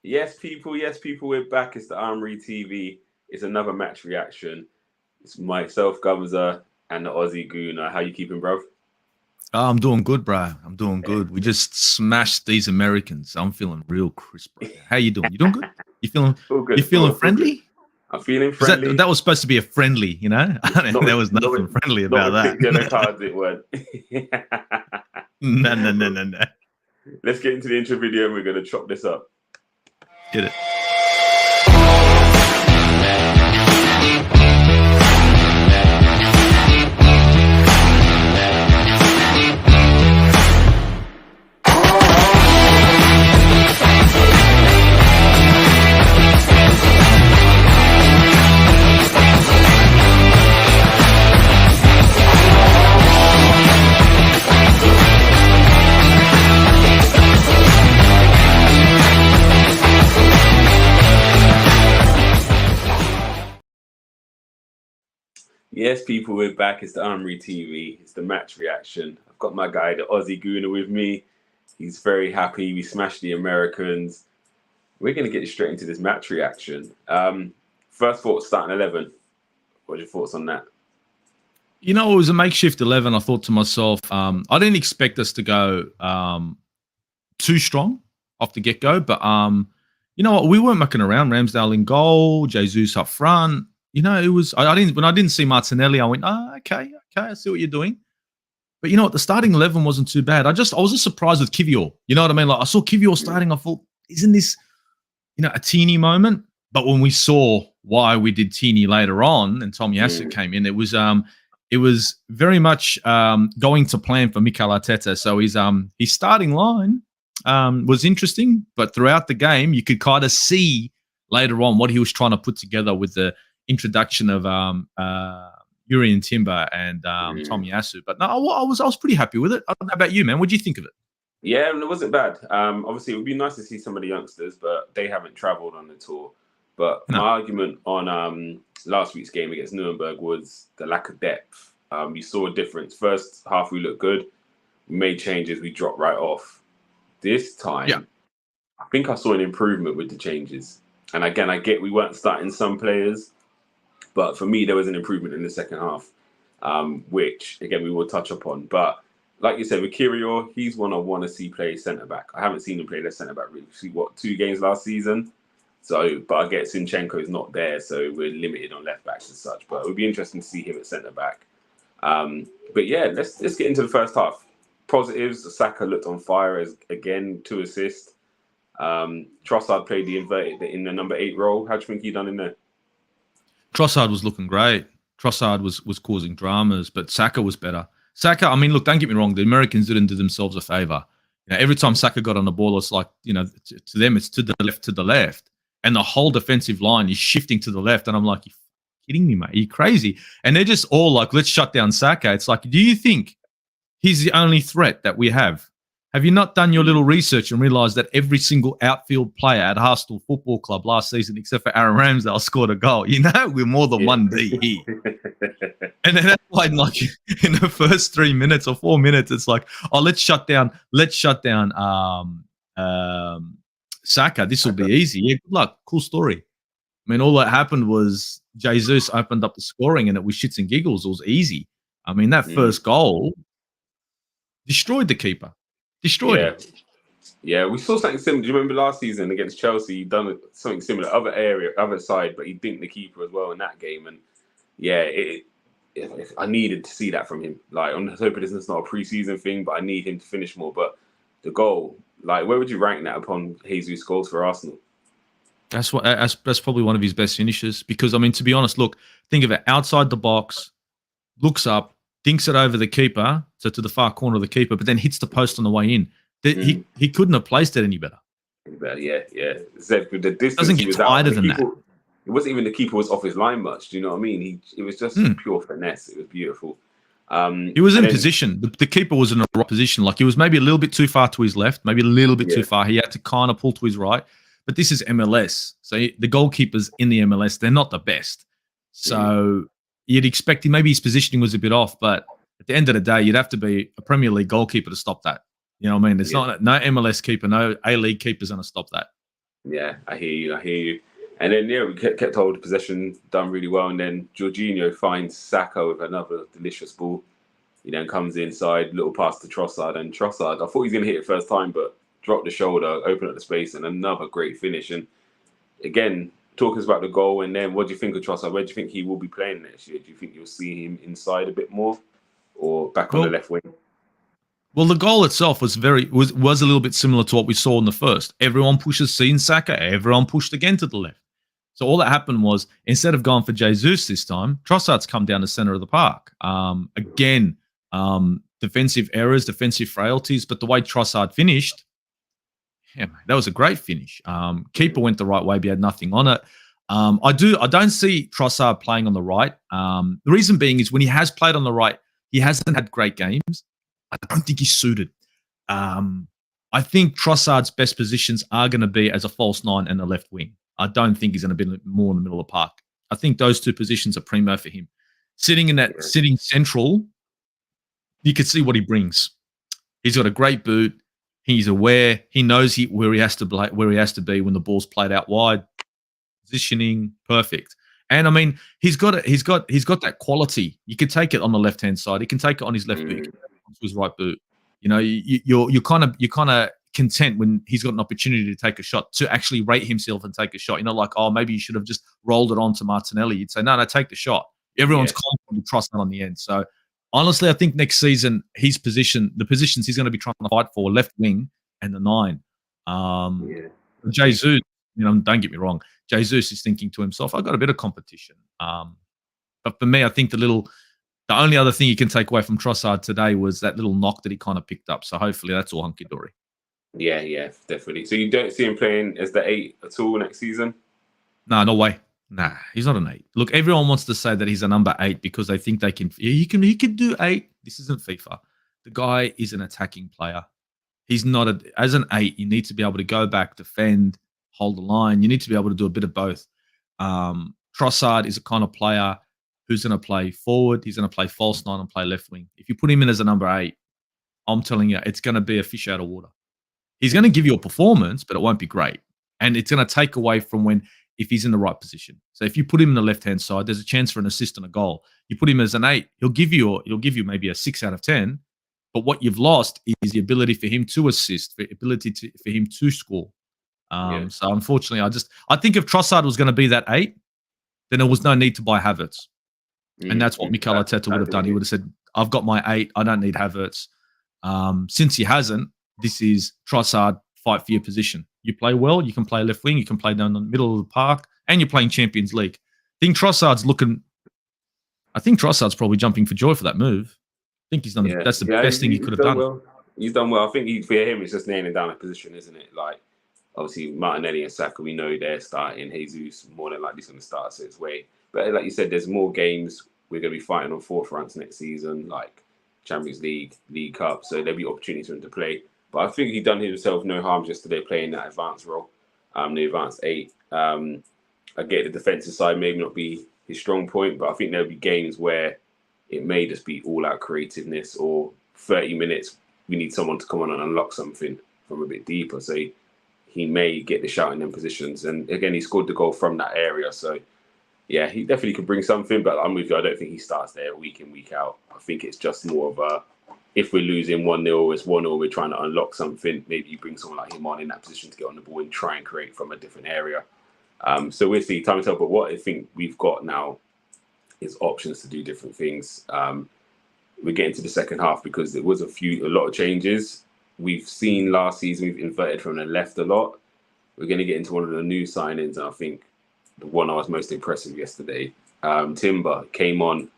Yes, people, we're back. It's the Armoury TV. It's another match reaction. It's myself, Gumsa, and the Aussie Gooner. How you keeping, bro? Oh, I'm doing good, bro. I'm doing good. We just smashed these Americans. I'm feeling real crisp right now. How you doing? You doing good? You feeling All you good, feeling bro. All good. friendly? I'm feeling Because that friendly. that was supposed to be a friendly, you know? Not There with, was not nothing with, friendly not about with that. picture the cards, it went. No, no, no, no, no. Let's get into the intro video and we're going to chop this up. Get it. Yes, people, we're back. It's the Armoury TV. It's the match reaction. I've got my guy, the Aussie Gooner, with me. He's very happy. We smashed the Americans. We're going to get straight into this match reaction. First thoughts, starting 11. What's your thoughts on that? You know, it was a makeshift 11. I thought to myself, I didn't expect us to go too strong off the get-go, but you know what? We weren't mucking around. Ramsdale in goal, Jesus up front. You know, it was. I didn't when I didn't see Martinelli. I went, oh, okay, I see what you're doing. But you know what? The starting 11 wasn't too bad. I was just surprised with Kivior. You know what I mean? Like I saw Kivior starting. I thought, isn't this, a teeny moment? But when we saw why we did teeny later on, and Tomiyasu came in, it was very much going to plan for Mikel Arteta. So his starting line was interesting, but throughout the game, you could kind of see later on what he was trying to put together with the introduction of Yuri and Timber and Tomiyasu. But no, I was pretty happy with it. I don't know about you, man. What do you think of it? Yeah, it wasn't bad. Obviously, it would be nice to see some of the youngsters, but they haven't travelled on the tour. But my argument on last week's game against Nuremberg was the lack of depth. You saw a difference. First half, we looked good. We made changes. We dropped right off. This time, I think I saw an improvement with the changes. And again, I get we weren't starting some players, but for me, there was an improvement in the second half, which, again, we will touch upon. But like you said, with Kivior, he's one I want to see play centre-back. I haven't seen him play the centre-back really. See, 2 games last season? So, but I get Zinchenko is not there, so we're limited on left-backs and such. But it would be interesting to see him at centre-back. But yeah, let's get into the first half. Positives, Saka looked on fire as, again, 2 assists. Trossard played the inverted in the number 8 role. How do you think he done in there? Trossard was looking great. Trossard was causing dramas, but Saka was better. Saka, I mean, look, don't get me wrong. The Americans didn't do themselves a favor. Every time Saka got on the ball, it's like, to them, it's to the left. And the whole defensive line is shifting to the left. And I'm like, you're kidding me, mate? Are you crazy? And they're just all like, let's shut down Saka. It's like, do you think he's the only threat that we have? Have you not done your little research and realised that every single outfield player at Arsenal Football Club last season, except for Aaron Ramsdale, scored a goal? We're more than 1D here. And then that's why, like, in the first 3 minutes or 4 minutes, it's like, oh, let's shut down Saka. This will be easy. Yeah, good luck. Cool story. I mean, all that happened was Jesus opened up the scoring and it was shits and giggles. It was easy. I mean, that first goal destroyed the keeper. Destroyed him. Yeah, we saw something similar. Do you remember last season against Chelsea? He done something similar, other side, but he dinked the keeper as well in that game. And yeah, I needed to see that from him. Like, I'm hoping this is not a preseason thing, but I need him to finish more. But the goal, like, where would you rank that upon Jesus' goals for Arsenal? That's probably one of his best finishes. Because, I mean, to be honest, look, think of it. Outside the box, looks up, dinks it over the keeper, so to the far corner of the keeper, but then hits the post on the way in. He couldn't have placed it any better. Yeah. The distance doesn't get tighter than that. It wasn't even the keeper was off his line much. Do you know what I mean? It was just pure finesse. It was beautiful. He was in position. The keeper was in the right position. Like, he was maybe a little bit too far to his left, maybe a little bit too far. He had to kind of pull to his right. But this is MLS. So the goalkeepers in the MLS, they're not the best. So you'd expect maybe his positioning was a bit off, but at the end of the day, you'd have to be a Premier League goalkeeper to stop that. You know what I mean? There's no MLS keeper, no A-League keeper's going to stop that. Yeah, I hear you. I hear you. And then we kept hold of possession, done really well. And then Jorginho finds Saka with another delicious ball. He then comes inside, little pass to Trossard, and Trossard, I thought he was going to hit it first time, but dropped the shoulder, opened up the space, and another great finish. And again, talking about the goal, and then what do you think of Trossard? Where do you think he will be playing next year? Do you think you'll see him inside a bit more, or back on the left wing? Well, the goal itself was was a little bit similar to what we saw in the first. Everyone pushes seen Saka, everyone pushed again to the left. So all that happened was, instead of going for Jesus this time, Trossard's come down the center of the park. Again, defensive errors, defensive frailties, but the way Trossard finished, yeah, mate, that was a great finish. Keeper went the right way, but he had nothing on it. I don't see Trossard playing on the right. The reason being is when he has played on the right, he hasn't had great games. I don't think he's suited. I think Trossard's best positions are going to be as a false nine and a left wing. I don't think he's going to be more in the middle of the park. I think those two positions are primo for him. Sitting central, you can see what he brings. He's got a great boot. He's aware. He knows where he has to be when the ball's played out wide. Positioning perfect. And I mean, he's got that quality. You can take it on the left hand side. He can take it on his left boot. He can take it on his right boot. You know, you're kind of content when he's got an opportunity to take a shot, to actually rate himself and take a shot. You know, like, oh, maybe you should have just rolled it on to Martinelli. You'd say, no, take the shot. Everyone's confident to trust that on the end. So honestly, I think next season the positions he's going to be trying to fight for, left wing and the 9. Jesus, don't get me wrong, Jesus is thinking to himself, I've got a bit of competition. But for me, I think the only other thing you can take away from Trossard today was that little knock that he kind of picked up. So hopefully that's all hunky-dory. Yeah, definitely. So you don't see him playing as the 8 at all next season? No way. Nah, he's not an 8. Look, everyone wants to say that he's a number 8 because they think they can. He can do 8. This isn't FIFA. The guy is an attacking player. He's not as an 8. You need to be able to go back, defend, hold the line. You need to be able to do a bit of both. Trossard is a kind of player who's going to play forward. He's going to play false 9 and play left wing. If you put him in as a number 8, I'm telling you, it's going to be a fish out of water. He's going to give you a performance, but it won't be great. And it's going to take away from if he's in the right position. So if you put him in the left-hand side, there's a chance for an assist and a goal. You put him as an 8, he'll give you maybe a 6 out of 10. But what you've lost is the ability for him to assist, the ability for him to score. So unfortunately, I think if Trossard was going to be that 8, then there was no need to buy Havertz. And that's what Mikel Arteta would have done. He would have said, I've got my 8, I don't need Havertz. Since he hasn't, this is Trossard, fight for your position. You play well, you can play left wing, you can play down the middle of the park, and you're playing Champions League. I think Trossard's probably jumping for joy for that move. I think he's done that's the best thing he could have done. Well. He's done well. I think for him, it's just nailing down a position, isn't it? Like, obviously, Martinelli and Saka, we know they're starting. Jesus, more than likely, is going to start us its way. But like you said, there's more games. We're going to be fighting on 4th ranks next season, like Champions League, League Cup. So there'll be opportunities for him to play. But I think he done himself no harm yesterday playing that advanced role, the advanced 8. I get the defensive side maybe not be his strong point, but I think there'll be games where it may just be all-out creativeness, or 30 minutes, we need someone to come on and unlock something from a bit deeper. So he may get the shout in them positions. And again, he scored the goal from that area. So yeah, he definitely could bring something, but I'm with you. I don't think he starts there week in, week out. I think it's just more of if we're losing 1-0, it's 1-0, we're trying to unlock something. Maybe you bring someone like him on in that position to get on the ball and try and create from a different area. So we'll see. Time to tell. But what I think we've got now is options to do different things. We're getting to the second half because there was a lot of changes. We've seen last season, we've inverted from the left a lot. We're going to get into one of the new signings, and I think the one I was most impressed with yesterday, Timber came on,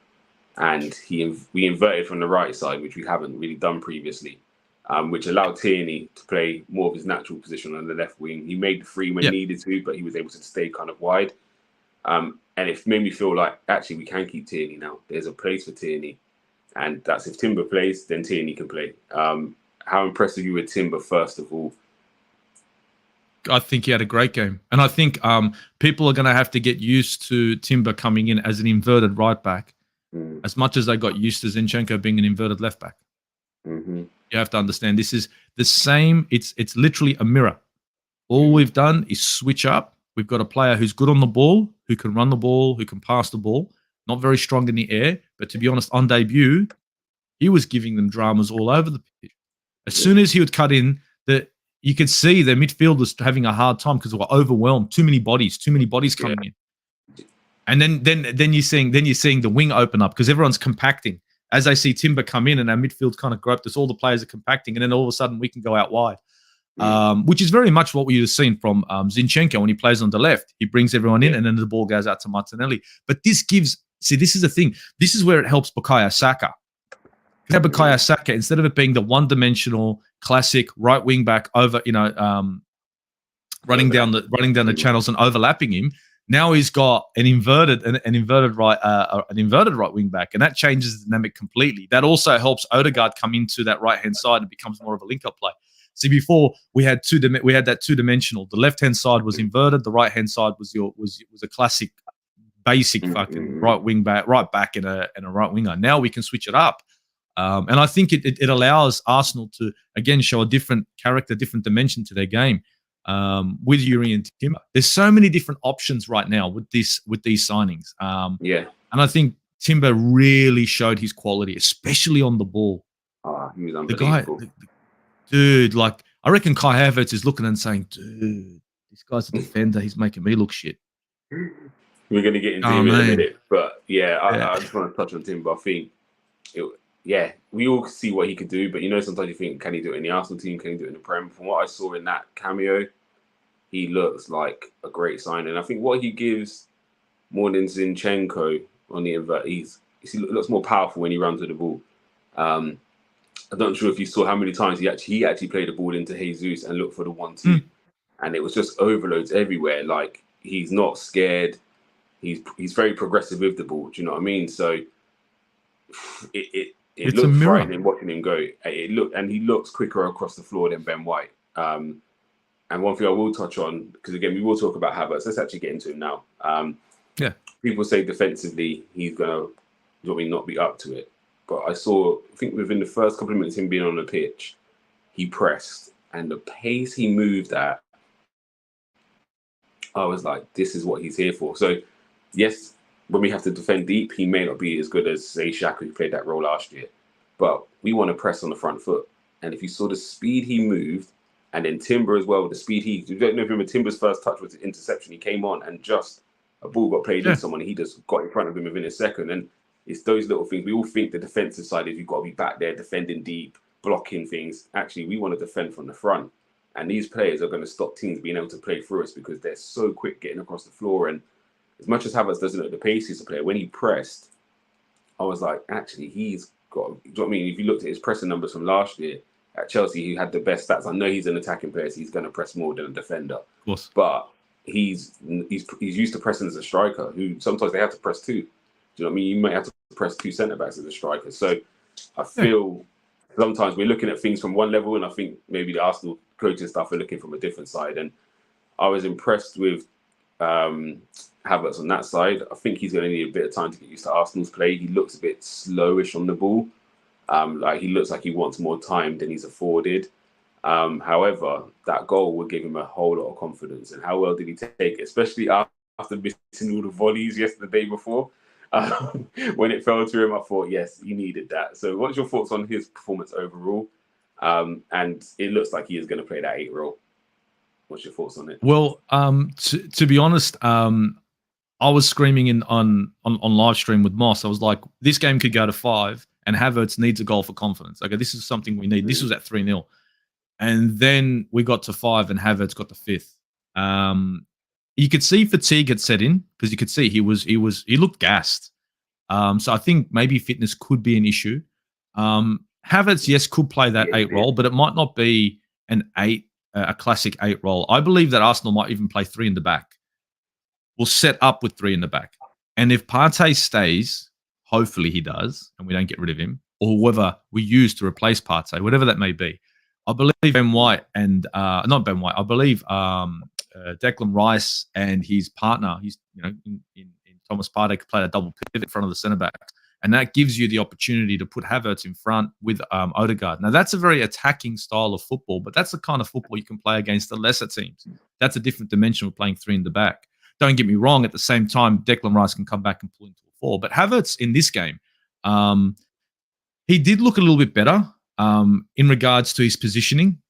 and we inverted from the right side, which we haven't really done previously, which allowed Tierney to play more of his natural position on the left wing. He made the 3 when needed to, but he was able to stay kind of wide. And it made me feel like, actually, we can keep Tierney now. There's a place for Tierney. And that's if Timber plays, then Tierney can play. How impressed are you with Timber, first of all? I think he had a great game. And I think people are going to have to get used to Timber coming in as an inverted right back, as much as they got used to Zinchenko being an inverted left back. You have to understand, this is the same. It's literally a mirror. All we've done is switch up. We've got a player who's good on the ball, who can run the ball, who can pass the ball, not very strong in the air. But to be honest, on debut, he was giving them dramas all over the pitch. As soon as he would cut in, you could see their midfielders having a hard time because they were overwhelmed. Too many bodies coming in. And then you're seeing the wing open up because everyone's compacting. As they see Timber come in and our midfield's kind of groped us, all the players are compacting, and then all of a sudden we can go out wide. Which is very much what we have seen from Zinchenko when he plays on the left. He brings everyone in, and then the ball goes out to Martinelli. But this is the thing. This is where it helps Bukayo Saka. Bukayo Saka, instead of it being the one-dimensional classic right wing back over, running down the channels and overlapping him, now he's got an inverted right wing back, and that changes the dynamic completely. That also helps Odegaard come into that right-hand side and becomes more of a link-up play. See, before we had that two-dimensional. The left-hand side was inverted. The right-hand side was a classic, basic fucking right wing back, right back, and a right winger. Now we can switch it up, and I think it allows Arsenal to again show a different character, different dimension to their game with Yuri and Timber. There's so many different options right now with these signings. And I think Timber really showed his quality, especially on the ball. He was unbelievable. Dude, like, I reckon Kai Havertz is looking and saying, dude, this guy's a defender. He's making me look shit. We're going to get into him in a minute. But, I just want to touch on Timber. I think, we all see what he could do. But, sometimes you think, can he do it in the Arsenal team? Can he do it in the Prem? From what I saw in that cameo, he looks like a great signing. I think what he gives more than Zinchenko on the invert, he looks more powerful when he runs with the ball. I'm not sure if you saw how many times he actually played the ball into Jesus and looked for the 1-2, and it was just overloads everywhere. Like, he's not scared. He's very progressive with the ball. Do you know what I mean? So it looked frightening watching him go. He looks quicker across the floor than Ben White. And one thing I will touch on, because again we will talk about Havertz. Let's actually get into him now. People say defensively he's gonna not be up to it. But I think within the first couple of minutes him being on the pitch, he pressed. And the pace he moved at, I was like, this is what he's here for. So, yes, when we have to defend deep, he may not be as good as, say, Xhaka, who played that role last year. But we want to press on the front foot. And if you saw the speed he moved, and then Timber as well, the speed you don't know if you remember Timber's first touch was the interception. He came on and just a ball got played in someone, and he just got in front of him within a second. And it's those little things. We all think the defensive side is you've got to be back there defending deep, blocking things. Actually, we want to defend from the front. And these players are going to stop teams being able to play through us because they're so quick getting across the floor. And as much as Havertz doesn't know the pace he's a player, when he pressed, I was like, actually, he's got... Do you know what I mean? If you looked at his pressing numbers from last year at Chelsea, he had the best stats. I know he's an attacking player, so he's going to press more than a defender. Of course. But he's used to pressing as a striker, who sometimes they have to press too. Do you know what I mean? You might have to press two centre-backs as a striker. So I feel sometimes we're looking at things from one level, and I think maybe the Arsenal coaching staff are looking from a different side. And I was impressed with Havertz on that side. I think he's going to need a bit of time to get used to Arsenal's play. He looks a bit slowish on the ball. He looks like he wants more time than he's afforded. However, that goal will give him a whole lot of confidence. And how well did he take it, especially after missing all the volleys yesterday before? When it fell to him, I thought, yes, he needed that. So what's your thoughts on his performance overall? And it looks like he is going to play that 8 role. What's your thoughts on it? Well, to be honest, I was screaming on live stream with Moss. I was like, this game could go to 5 and Havertz needs a goal for confidence. Okay, this is something we need. This was at 3-0. And then we got to 5 and Havertz got the 5th. You could see fatigue had set in because you could see he looked gassed. So I think maybe fitness could be an issue. Havertz, yes, could play that 8 role, but it might not be a classic 8 role. I believe that Arsenal might even play 3 in the back. We'll set up with 3 in the back. And if Partey stays, hopefully he does, and we don't get rid of him, or whoever we use to replace Partey, whatever that may be. I believe Ben White and not Ben White. I believe Declan Rice and his partner, in Thomas Partey, could play a double pivot in front of the centre back And that gives you the opportunity to put Havertz in front with Odegaard. Now, that's a very attacking style of football, but that's the kind of football you can play against the lesser teams. That's a different dimension of playing 3 in the back. Don't get me wrong, at the same time, Declan Rice can come back and pull into a 4. But Havertz in this game, he did look a little bit better in regards to his positioning.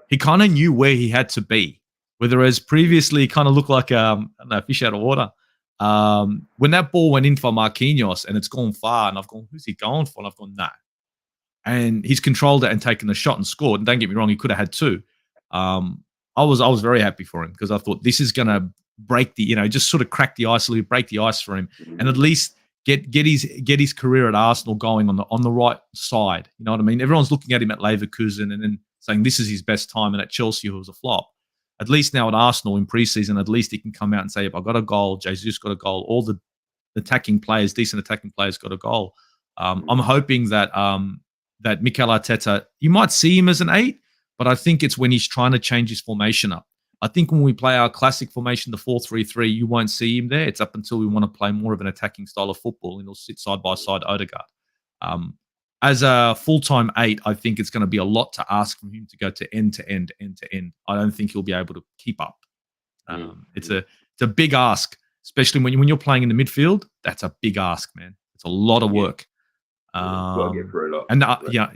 He kind of knew where he had to be, whereas previously he kind of looked like, I don't know, fish out of water. When that ball went in for Marquinhos and it's gone far, and I've gone, who's he going for? And I've gone, nah. And he's controlled it and taken the shot and scored. And don't get me wrong, he could have had 2. I was very happy for him because I thought this is going to break the, just sort of crack the ice a little, break the ice for him, and at least get his career at Arsenal going on the right side. You know what I mean? Everyone's looking at him at Leverkusen and then saying this is his best time, and at Chelsea, who was a flop. At least now at Arsenal in preseason, at least he can come out and say, if I got a goal, Jesus got a goal, all the attacking players, decent attacking players got a goal. I'm hoping that that Mikel Arteta, you might see him as an 8, but I think it's when he's trying to change his formation up. I think when we play our classic formation, the 4-3-3, you won't see him there. It's up until we want to play more of an attacking style of football, and he'll sit side by side Odegaard. As a full-time 8, I think it's going to be a lot to ask from him to go to end to end, end to end. I don't think he'll be able to keep up. It's a big ask, especially when you're playing in the midfield. That's a big ask, man. It's a lot of work. Got to get through a lot. And yeah.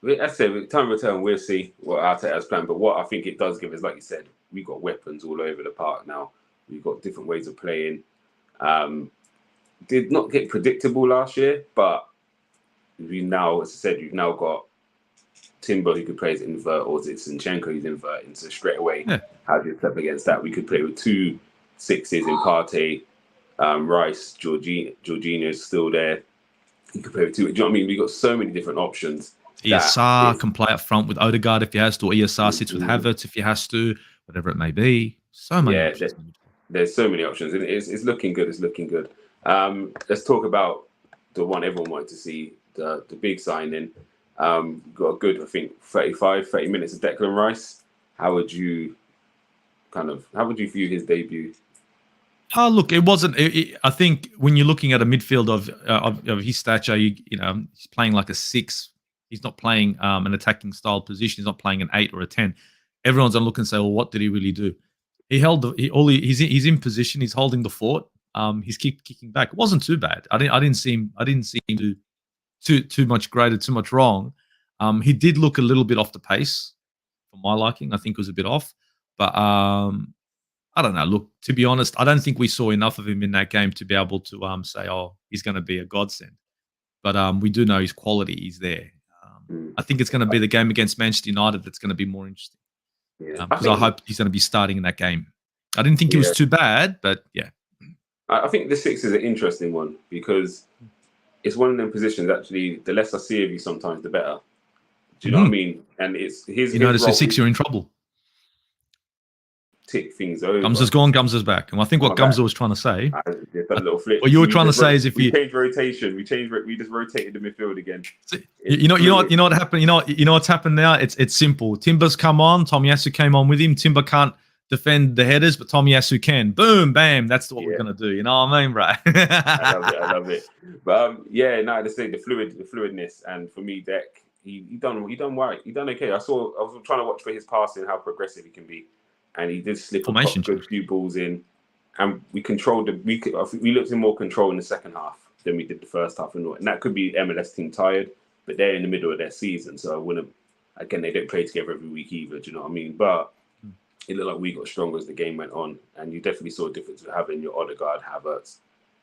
As I said, with time return, we'll see what Arteta's plan. But what I think it does give is, like you said, we've got weapons all over the park now. We've got different ways of playing. Did not get predictable last year, but we now, as I said, you've now got Timber who could play as invert, or is it Zinchenko who's inverting? So straight away, how do you step against that? We could play with 2 6s in Partey, Rice, Jorginho is still there. You could play with 2. Do you know what I mean? We've got so many different options. ESR can play up front with Odegaard if he has to, or ESR sits with Havertz if he has to, whatever it may be. So many options. There's so many options. It's looking good. It's looking good. Let's talk about the one everyone wanted to see, the big signing. Got a good, I think, 30 minutes of Declan Rice. How would you view his debut? Look, it wasn't. I think when you're looking at a midfield of his stature, he's playing like a 6. He's not playing an attacking style position. He's not playing an 8 or a 10. Everyone's going to look and say, well, what did he really do? He's in position. He's holding the fort. He's kicking back. It wasn't too bad. I didn't see him do too much greater, too much wrong. He did look a little bit off the pace for my liking. I think it was a bit off. But I don't know. Look, to be honest, I don't think we saw enough of him in that game to be able to say, oh, he's going to be a godsend. But we do know his quality is there. I think it's going to be the game against Manchester United that's going to be more interesting. Because I hope he's going to be starting in that game. I didn't think he was too bad, but yeah. I think the 6 is an interesting one because it's one of them positions, actually, the less I see of you sometimes, the better. Do you know what I mean? And it's his. You notice the 6, you're in trouble. Tick things over. Gumsa's gone, Gumsa's back. And I think what Gumsa was trying to say. A little flip. What you were trying to say is if we changed rotation, we just rotated the midfield again. You know what happened. You know what's happened now. It's simple. Timber's come on. Tomiyasu came on with him. Timber can't defend the headers, but Tomiyasu can. Boom, bam. That's what we're gonna do. You know what I mean, bro? I love it. But I just think the fluidness, and for me, Deck, he done right. He done okay. I was trying to watch for his passing, how progressive he can be. And he did slip a good few balls in, and we controlled we looked in more control in the second half than we did the first half, and that could be MLS team tired, but they're in the middle of their season, so I wouldn't. Again, they don't play together every week either. Do you know what I mean? But it looked like we got stronger as the game went on, and you definitely saw a difference with having your Odegaard, Havertz,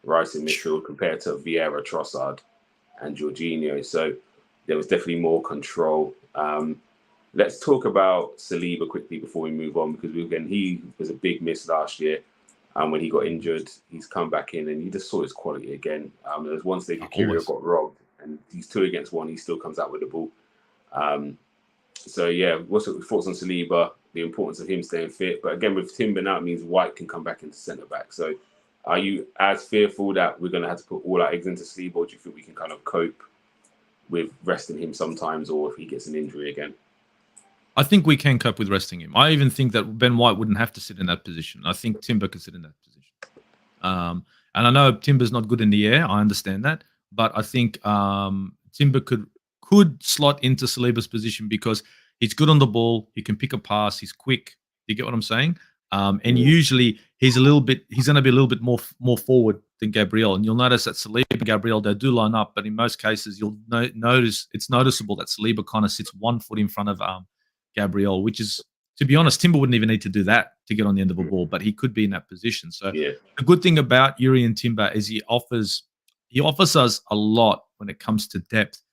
Rice in midfield compared to Vieira, Trossard, and Jorginho. So there was definitely more control. Let's talk about Saliba quickly before we move on, because he was a big miss last year. When he got injured, he's come back in, and you just saw his quality again. There was one stage Kyrgios got robbed, and he's 2 against 1. He still comes out with the ball. What's your thoughts on Saliba? The importance of him staying fit, but again with Timber now, it means White can come back into centre back. So, are you as fearful that we're going to have to put all our eggs into Saliba, or do you think we can kind of cope with resting him sometimes, or if he gets an injury again? I think we can cope with resting him. I even think that Ben White wouldn't have to sit in that position. I think Timber could sit in that position. And And I know Timber's not good in the air. I understand that, but I think Timber could slot into Saliba's position because he's good on the ball. He can pick a pass. He's quick. You get what I'm saying? And usually he's going to be a little bit more forward than Gabriel. And you'll notice that Saliba and Gabriel, they do line up, but in most cases you'll notice it's noticeable that Saliba kind of sits 1 foot in front of Gabriel, which is, to be honest, Timber wouldn't even need to do that to get on the end of a ball, but he could be in that position. So the good thing about Yuri and Timber is he offers us a lot when it comes to depth.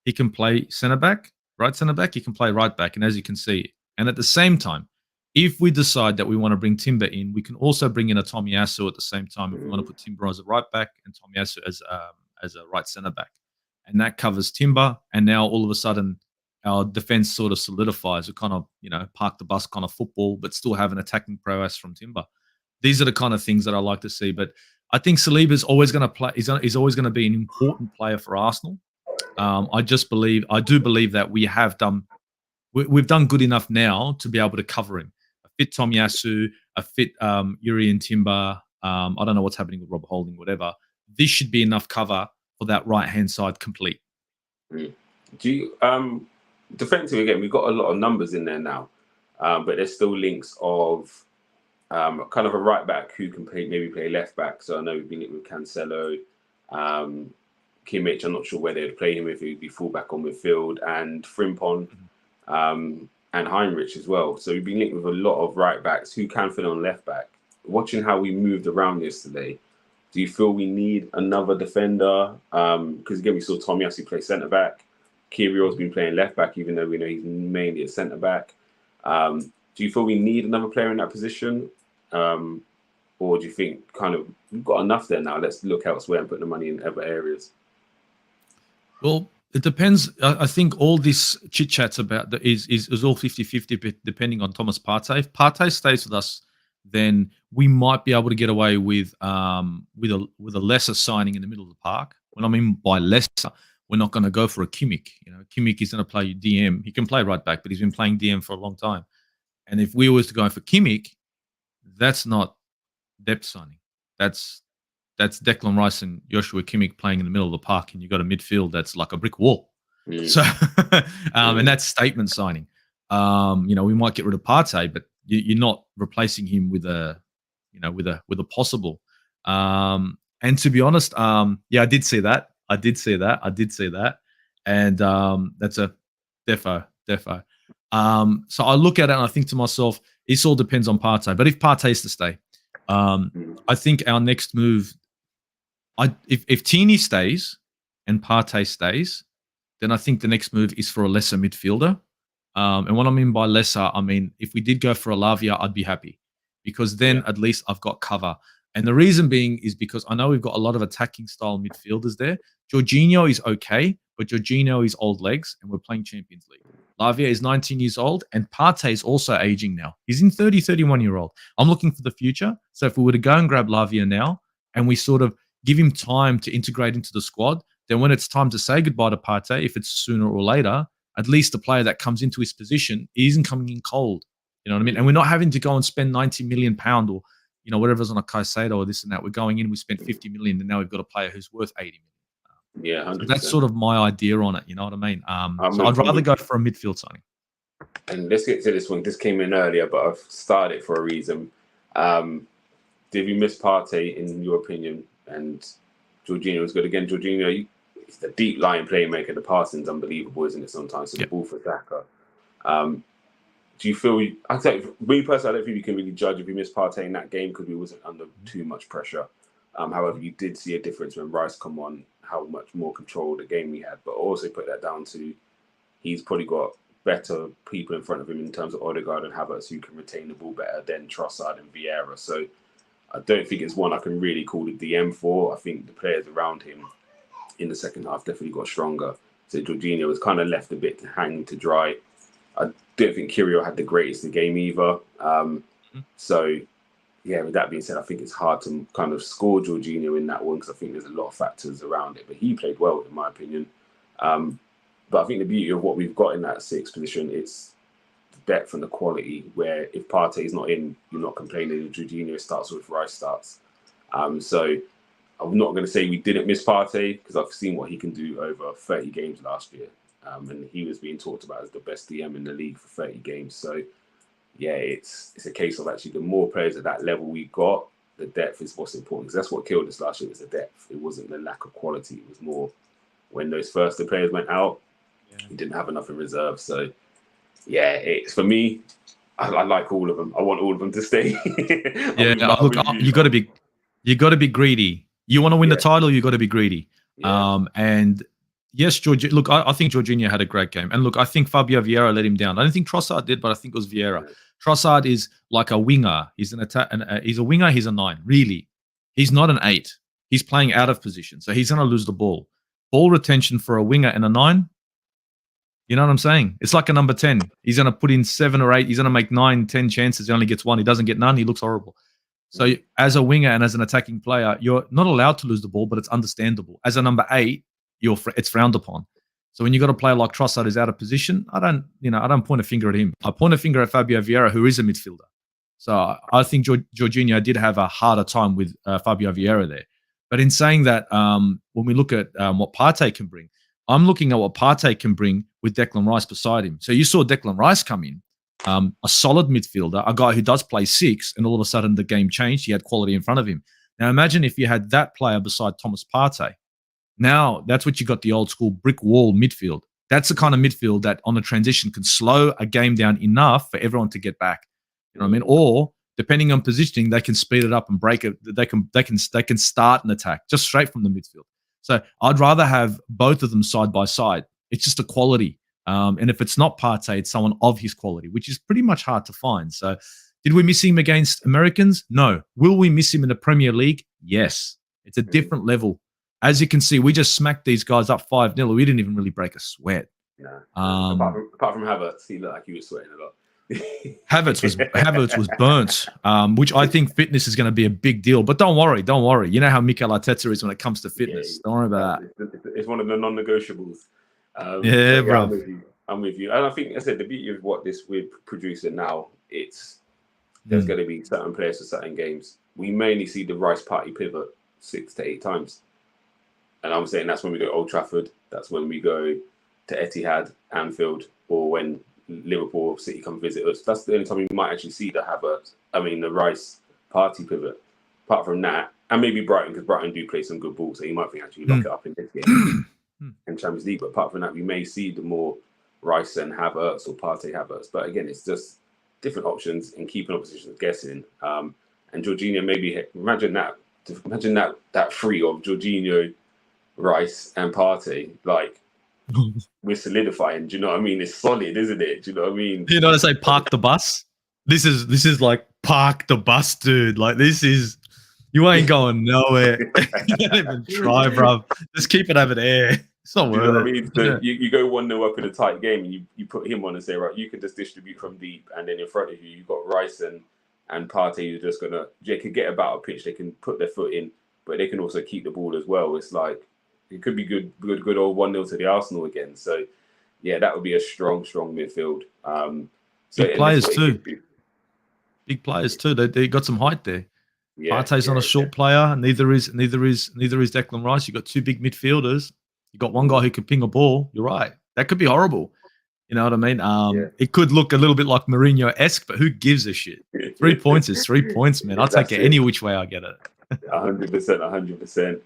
He can play centre back, right centre back. He can play right back, and as you can see, and at the same time, if we decide that we want to bring Timber in, we can also bring in a Tomiyasu at the same time if we want to put Timber as a right back and Tomiyasu as a right centre back, and that covers Timber. And now all of a sudden, our defense sort of solidifies. We kind of, park the bus kind of football, but still have an attacking prowess from Timber. These are the kind of things that I like to see. But I think Saliba is always going to play. He's always going to be an important player for Arsenal. I do believe that we've done good enough now to be able to cover him. A fit Tomiyasu, a fit Yuri and Timber. I don't know what's happening with Rob Holding, whatever. This should be enough cover for that right-hand side complete. Do you, defensively, again, we've got a lot of numbers in there now, but there's still links of kind of a right back who can maybe play left back. So I know we've been linked with Cancelo, Kimmich. I'm not sure where they'd play him if he'd be fullback on midfield, and Frimpong, and Heinrich as well. So we've been linked with a lot of right backs who can fill on left back. Watching how we moved around yesterday, do you feel we need another defender? Because again, we saw Tomiyasu play centre back. Kyrgios's been playing left back, even though we know he's mainly a centre back. Do you feel we need another player in that position? Or do you think we've got enough there now? Let's look elsewhere and put the money in other areas. Well, it depends. I think all this chit-chats about is all 50-50 depending on Thomas Partey. If Partey stays with us, then we might be able to get away with a lesser signing in the middle of the park. When I mean by lesser, we're not going to go for a Kimmich. Kimmich is going to play DM. He can play right back, but he's been playing DM for a long time. And if we were to go for Kimmich, that's not depth signing. That's Declan Rice and Joshua Kimmich playing in the middle of the park, and you've got a midfield that's like a brick wall. So, and that's statement signing. We might get rid of Partey, but you're not replacing him with a possible. And to be honest, I did see that. And that's a defo. So I look at it and I think to myself, this all depends on Partey. But if Partey is to stay, I think our next move, if Tierney stays and Partey stays, then I think the next move is for a lesser midfielder. And what I mean by lesser, I mean, if we did go for a Lavia, I'd be happy because then at least I've got cover. And the reason being is because I know we've got a lot of attacking style midfielders there. Jorginho is okay, but Jorginho is old legs and we're playing Champions League. Lavia is 19 years old and Partey is also aging now. He's in 31-year-old. I'm looking for the future. So if we were to go and grab Lavia now and we sort of give him time to integrate into the squad, then when it's time to say goodbye to Partey, if it's sooner or later, at least the player that comes into his position isn't coming in cold. You know what I mean? And we're not having to go and spend £90 million or whatever's on a Caicedo or this and that. We're going in, we spent 50 million, and now we've got a player who's worth 80 million. 100%. So that's sort of my idea on it. You know what I mean? So I'd rather go for a midfield signing. And let's get to this one. This came in earlier, but I've started it for a reason. Did we miss Partey, in your opinion? And Jorginho was good again. Jorginho, he's the deep line playmaker. The passing's unbelievable, isn't it? Sometimes, so the ball for Xhaka. Do you feel? Me personally, I don't think you can really judge if we missed Partey in that game because we wasn't under too much pressure. However, you did see a difference when Rice come on, how much more control the game we had. But also put that down to he's probably got better people in front of him in terms of Odegaard and Havertz who can retain the ball better than Trossard and Vieira. So I don't think it's one I can really call the DM for. I think the players around him in the second half definitely got stronger. So Jorginho was kind of left a bit to hang to dry. I don't think Kyrgios had the greatest game either. So, yeah, with that being said, I think it's hard to kind of score Jorginho in that one because I think there's a lot of factors around it. But he played well, in my opinion. But I think the beauty of what we've got in that sixth position, it's the depth and the quality where if Partey's not in, you're not complaining. Jorginho starts or if Rice starts. So I'm not going to say we didn't miss Partey because I've seen what he can do over 30 games last year. And he was being talked about as the best DM in the league for 30 games. So, yeah, it's a case of actually the more players at that level we got, the depth is what's important. Because that's what killed us last year, was the depth. It wasn't the lack of quality. It was more when those first two players went out, he didn't have enough in reserve. So, yeah, it's for me, I like all of them. I want all of them to stay. Look, you got to be greedy. You want to win the title, you got to be greedy. Yeah. And yes, look, I think Jorginho had a great game. And look, I think Fabio Vieira let him down. I don't think Trossard did, but I think it was Vieira. Yeah. Trossard is like a winger. He's an attack. He's a winger. He's a 9. Really, he's not an 8. He's playing out of position, so he's going to lose the ball. Ball retention for a winger and a 9. You know what I'm saying? It's like a number 10. He's going to put in 7 or 8. He's going to make 9, 10 chances. He only gets 1. He doesn't get none. He looks horrible. So as a winger and as an attacking player, you're not allowed to lose the ball, but it's understandable. As a number 8, it's frowned upon. So when you got a player like Trossard who's out of position, I don't point a finger at him. I point a finger at Fabio Vieira, who is a midfielder. So I think Jorginho did have a harder time with Fabio Vieira there. But in saying that, when we look at what Partey can bring, I'm looking at what Partey can bring with Declan Rice beside him. So you saw Declan Rice come in, a solid midfielder, a guy who does play 6, and all of a sudden the game changed. He had quality in front of him. Now imagine if you had that player beside Thomas Partey. Now that's what you got, the old school brick wall midfield. That's the kind of midfield that on a transition can slow a game down enough for everyone to get back. You know what I mean? Or depending on positioning, they can speed it up and break it. They can start an attack just straight from the midfield. So I'd rather have both of them side by side. It's just a quality. And if it's not Partey, it's someone of his quality, which is pretty much hard to find. So did we miss him against Americans? No. Will we miss him in the Premier League? Yes. It's a different level. As you can see, we just smacked these guys up 5-0. We didn't even really break a sweat. No. Apart from Havertz, he looked like he was sweating a lot. Havertz was burnt, which I think fitness is going to be a big deal. But don't worry. You know how Mikel Arteta is when it comes to fitness. Don't worry about that. It's one of the non-negotiables. Bro. I'm with you. And I think, as I said, the beauty of what we're producing now, there's going to be certain players for certain games. We mainly see the Rice Party pivot 6 to 8 times. And I'm saying that's when we go to Old Trafford. That's when we go to Etihad, Anfield, or when Liverpool or City come visit us. That's the only time we might actually see the Rice Party pivot. Apart from that, and maybe Brighton, because Brighton do play some good ball, so you might think actually lock it up in this game and Champions League. But apart from that, we may see the more Rice and Havertz or Partey Havertz. But again, it's just different options and keeping oppositions guessing. And Jorginho, maybe imagine that three of Jorginho, Rice, and Partey, like we're solidifying. Do you know what I mean? It's solid, isn't it? Do you know what I mean? You know, they say park the bus. This is like park the bus, dude. Like you ain't going nowhere. You don't even try, bro. Just keep it over there. It's not worth it. I mean? So you go 1-0 up in a tight game, and you put him on and say, right, you can just distribute from deep, and then in front of you, you've got Rice and Partey who's just they can get about a pitch, they can put their foot in, but they can also keep the ball as well. It's like it could be good old 1-0 to the Arsenal again. So yeah, that would be a strong midfield. Big players too. Big players too. They got some height there. Yeah, Partey's not a short player. Neither is Declan Rice. You got 2 big midfielders. You got one guy who can ping a ball. You're right. That could be horrible. You know what I mean? It could look a little bit like Mourinho-esque, but who gives a shit? 3 points is 3 points, man. I'll take it any which way I get it. 100%.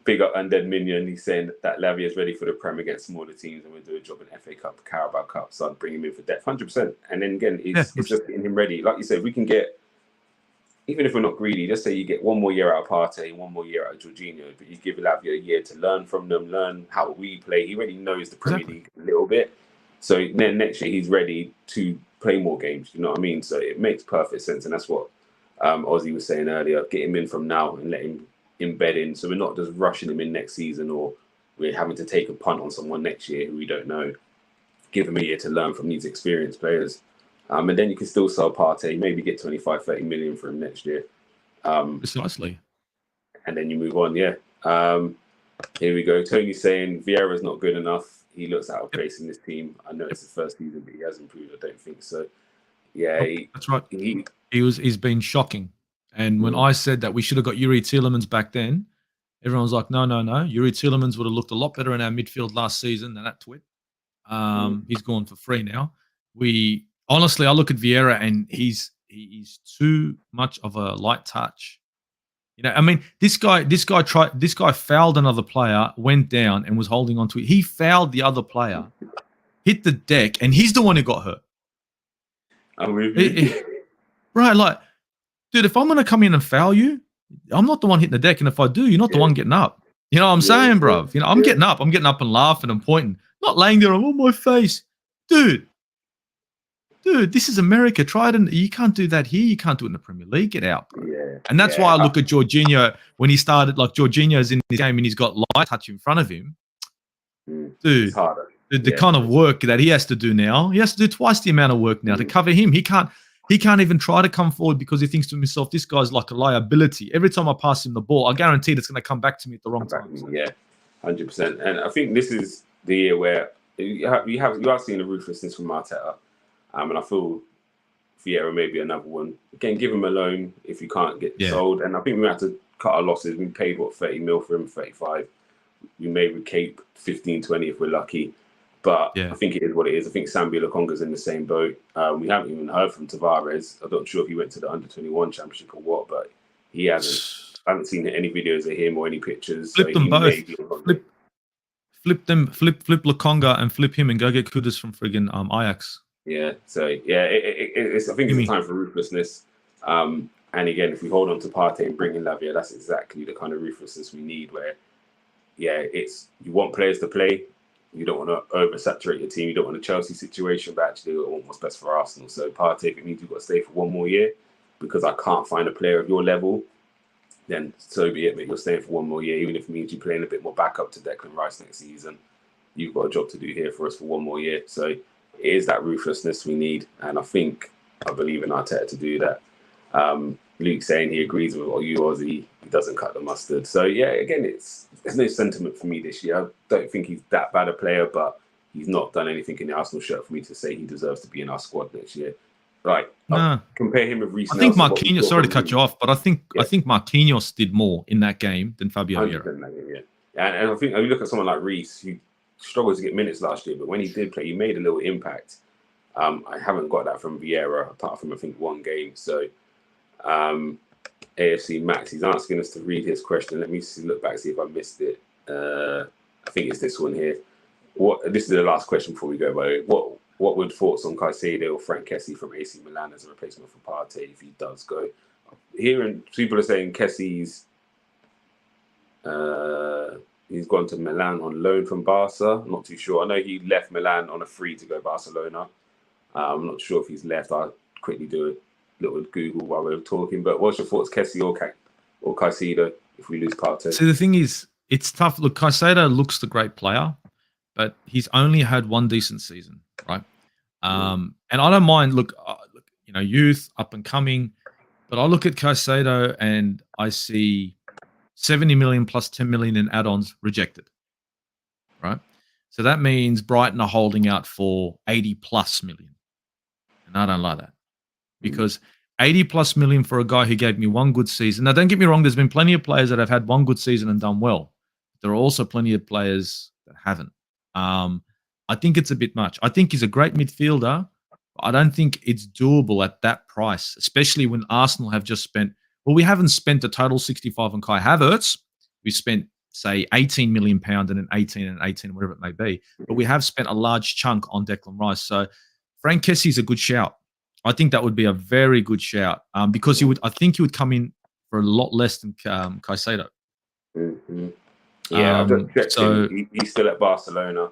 Big up Undead Minion. He's saying that Lavia is ready for the Prem against smaller teams and we'll do a job in FA Cup, Carabao Cup. So I'd bring him in for depth, 100%. And then again, it's just getting him ready. Like you said, we can get, even if we're not greedy, just say you get 1 more year out of Partey, 1 more year out of Jorginho, but you give Lavia a year to learn from them, learn how we play. He already knows the Premier League a little bit. So then next year he's ready to play more games. You know what I mean? So it makes perfect sense. And that's what Aussie was saying earlier. Get him in from now and let him embed in. So we're not just rushing him in next season or we're having to take a punt on someone next year who we don't know. Give him a year to learn from these experienced players. And then you can still sell Partey, maybe get 25-30 million for him next year. Precisely. And then you move on, yeah. Here we go. Tony's saying Vieira's not good enough. He looks out of place in this team. I know it's the first season, but he hasn't improved. I don't think so. Yeah, that's right. He's been shocking. And when I said that we should have got Yuri Tielemans back then, everyone was like, no. Yuri Tielemans would have looked a lot better in our midfield last season than that twit. He's gone for free now. Honestly, I look at Vieira and he's too much of a light touch. You know, I mean, this guy fouled another player, went down and was holding on to it. He fouled the other player, hit the deck, and he's the one who got hurt. I'm with you. Right, like, dude, if I'm going to come in and foul you, I'm not the one hitting the deck. And if I do, you're not the one getting up. You know what I'm saying, bruv? You know, I'm getting up. I'm getting up and laughing and pointing. Not laying there on my face. Dude, this is America. Try it. And you can't do that here. You can't do it in the Premier League. Get out, bro. Yeah, and that's why I look at Jorginho when he started. Like, Jorginho's in this game and he's got light touch in front of him. Dude, the kind of work that he has to do now, he has to do twice the amount of work now to cover him. He can't even try to come forward because he thinks to himself, this guy's like a liability. Every time I pass him the ball, I guarantee it's going to come back to me at the wrong time. Yeah, 100%. And I think this is the year where you are seeing a ruthlessness from Arteta. And I feel Vieira may be another one. Again, give him a loan if you can't get sold. And I think we have to cut our losses. We paid, 30 mil for him, 35. We may recape 15, 20 if we're lucky. But I think it is what it is. I think Sambi Lokonga's in the same boat. We haven't even heard from Tavares. I'm not sure if he went to the under-21 championship or what, but he hasn't. I haven't seen any videos of him or any pictures. Flip them both. Flip Lokonga and flip him and go get Kudus from friggin' Ajax. Yeah, so it's I think it's a time for ruthlessness. And again, if we hold on to Partey and bring in Lavia, that's exactly the kind of ruthlessness we need. Where, it's you want players to play, you don't want to oversaturate your team, you don't want a Chelsea situation, but actually you want what's best for Arsenal. So Partey, if it means you've got to stay for one more year because I can't find a player of your level, then so be it. But you're staying for one more year, even if it means you're playing a bit more backup to Declan Rice next season. You've got a job to do here for us for one more year. So it is that ruthlessness we need, and I believe in Arteta to do that. Luke saying he agrees with what you, Aussie. He doesn't cut the mustard. So again, there's no sentiment for me this year. I don't think he's that bad a player, but he's not done anything in the Arsenal shirt for me to say he deserves to be in our squad next year. Like, compare him with Reece. I think Marquinhos. Sorry to cut you off, but I think Marquinhos did more in that game than Fabio Vieira. And I think you look at someone like Reece, who struggled to get minutes last year, but when he did play, he made a little impact. I haven't got that from Vieira, apart from I think one game. So AFC Max, he's asking us to read his question. Let me look back, see if I missed it. I think it's this one here. This is the last question before we go, by the way. What would thoughts on Caicedo or Frank Kessie from AC Milan as a replacement for Partey if he does go? Hearing people are saying Kessie's he's gone to Milan on loan from Barca. I'm not too sure. I know he left Milan on a free to go Barcelona. I'm not sure if he's left. I'll quickly do a little Google while we're talking. But what's your thoughts, Kessie or Caicedo, if we lose Partey? So the thing is, it's tough. Look, Caicedo looks the great player, but he's only had one decent season, right? And I don't mind. Look, youth, up and coming, but I look at Caicedo and I see 70 million plus 10 million in add-ons rejected, right? So that means Brighton are holding out for 80 plus million. And I don't like that because 80 plus million for a guy who gave me one good season. Now, don't get me wrong. There's been plenty of players that have had one good season and done well. There are also plenty of players that haven't. I think it's a bit much. I think he's a great midfielder. But I don't think it's doable at that price, especially when Arsenal have just spent. Well, we haven't spent a total 65 on Kai Havertz. We spent, say, £18 million and then 18 and 18, whatever it may be. But we have spent a large chunk on Declan Rice. So Frank Kessie is a good shout. I think that would be a very good shout because I think he would come in for a lot less than Caicedo. Mm-hmm. Yeah, I've just checked him. He's still at Barcelona.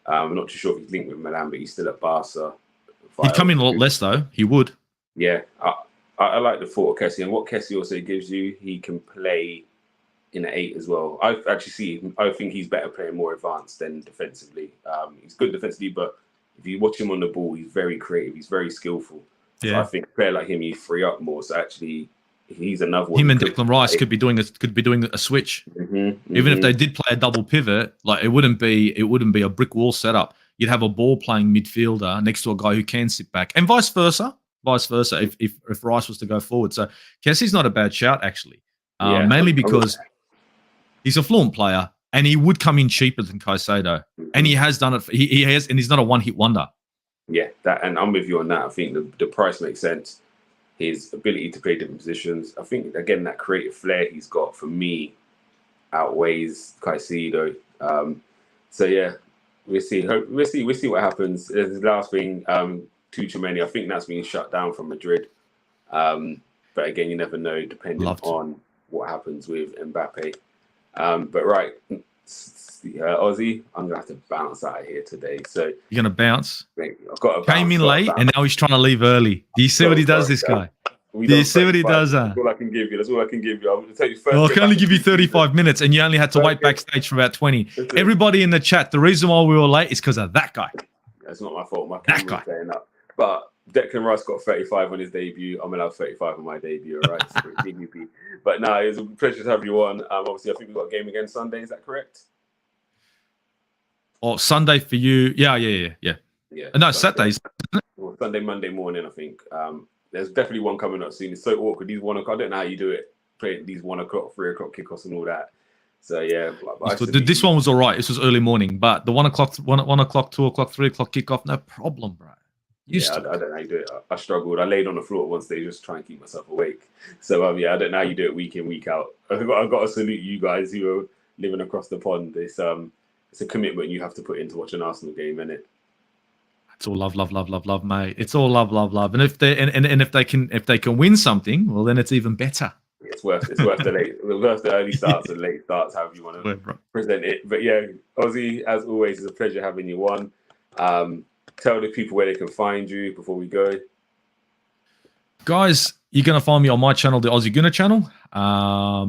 I'm not too sure if he's linked with Milan, but he's still at Barca. He'd come in a lot less, though. He would. Yeah, I like the thought of Kessie. And what Kessie also gives you, he can play in an 8 as well. I think he's better playing more advanced than defensively. He's good defensively, but if you watch him on the ball, he's very creative. He's very skillful. Yeah. So I think a player like him, you free up more. So actually, he's another one. Him and Declan Rice could be doing a switch. Even if they did play a double pivot, like it wouldn't be a brick wall setup. You'd have a ball playing midfielder next to a guy who can sit back, and vice versa. vice versa if Rice was to go forward. So Kessie's not a bad shout, actually, mainly I'm because he's a fluent player and he would come in cheaper than Caicedo. And he has done it. He has, and he's not a one-hit wonder. Yeah, and I'm with you on that. I think the price makes sense. His ability to play different positions. I think, again, that creative flair he's got, for me, outweighs Caicedo. So yeah, we'll see. We'll see what happens. The last thing, Tchouaméni, I think that's being shut down from Madrid. But again, you never know, depending on what happens with Mbappe. But right, Aussie, I'm gonna have to bounce out of here today. So you're gonna bounce? Mate, I've got to came in late, and now he's trying to leave early. Do you see what he does, this guy? Do you see what he does? That's all I can give you. That's all I can give you. I'm going to tell you first. Well, I can only give you 35 minutes, and you only had to wait backstage for about 20. Everybody in the chat, the reason why we were late is because of that guy. That's not my fault. My camera was staying up. But Declan Rice got 35 on his debut. I'm allowed 35 on my debut, all right? But no, it was a pleasure to have you on. Obviously, I think we've got a game again Sunday. Is that correct? Oh, Sunday for you. Yeah. No, Saturdays. Well, Sunday, Monday morning, I think. There's definitely one coming up soon. It's so awkward. These 1 o'clock. I don't know how you do it. Playing these 1 o'clock, 3 o'clock kickoffs and all that. So yeah. This one was all right. This was early morning, but the 1 o'clock, 1 o'clock, 2 o'clock, 3 o'clock kickoff, no problem, bro. I don't know how you do it. I struggled. I laid on the floor at one stage just trying to keep myself awake. So I don't know how you do it week in, week out. I've got to salute you guys who are living across the pond. It's a commitment you have to put into watching an Arsenal game, isn't it? It's all love, mate. It's all love. And if they can win something, well, then it's even better. It's worth the early starts and late starts, however you want to present it. But yeah, Aussie, as always, it's a pleasure having you on. Tell the people where they can find you before we go. Guys, you're going to find me on my channel, the Aussie Gooner channel. A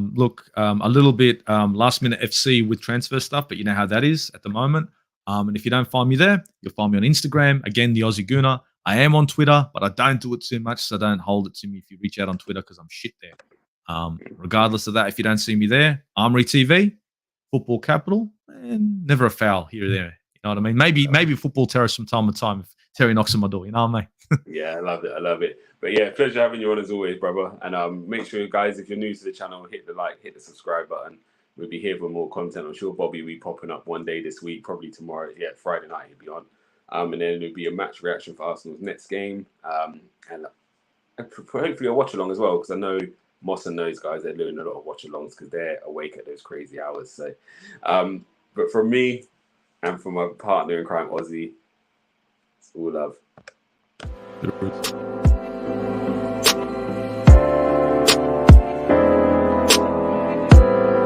little bit last minute FC with transfer stuff, but you know how that is at the moment. And if you don't find me there, you'll find me on Instagram. Again, the Aussie Gooner. I am on Twitter, but I don't do it too much, so don't hold it to me if you reach out on Twitter because I'm shit there. Regardless of that, if you don't see me there, Armoury TV, Football Capital, and never a foul here or there. You know what I mean? Maybe Football Terrace from time to time if Terry knocks on my door. You know what I mean? Yeah, I love it. But yeah, pleasure having you on as always, brother. And make sure, guys, if you're new to the channel, hit the like, hit the subscribe button. We'll be here for more content. I'm sure Bobby will be popping up one day this week, probably tomorrow. Yeah, Friday night he'll be on. And then there'll be a match reaction for Arsenal's next game. And hopefully a watch along as well, because I know Moss and those guys, they're doing a lot of watch alongs because they're awake at those crazy hours. So, but from me and from my partner in crime, Aussie, it's all love.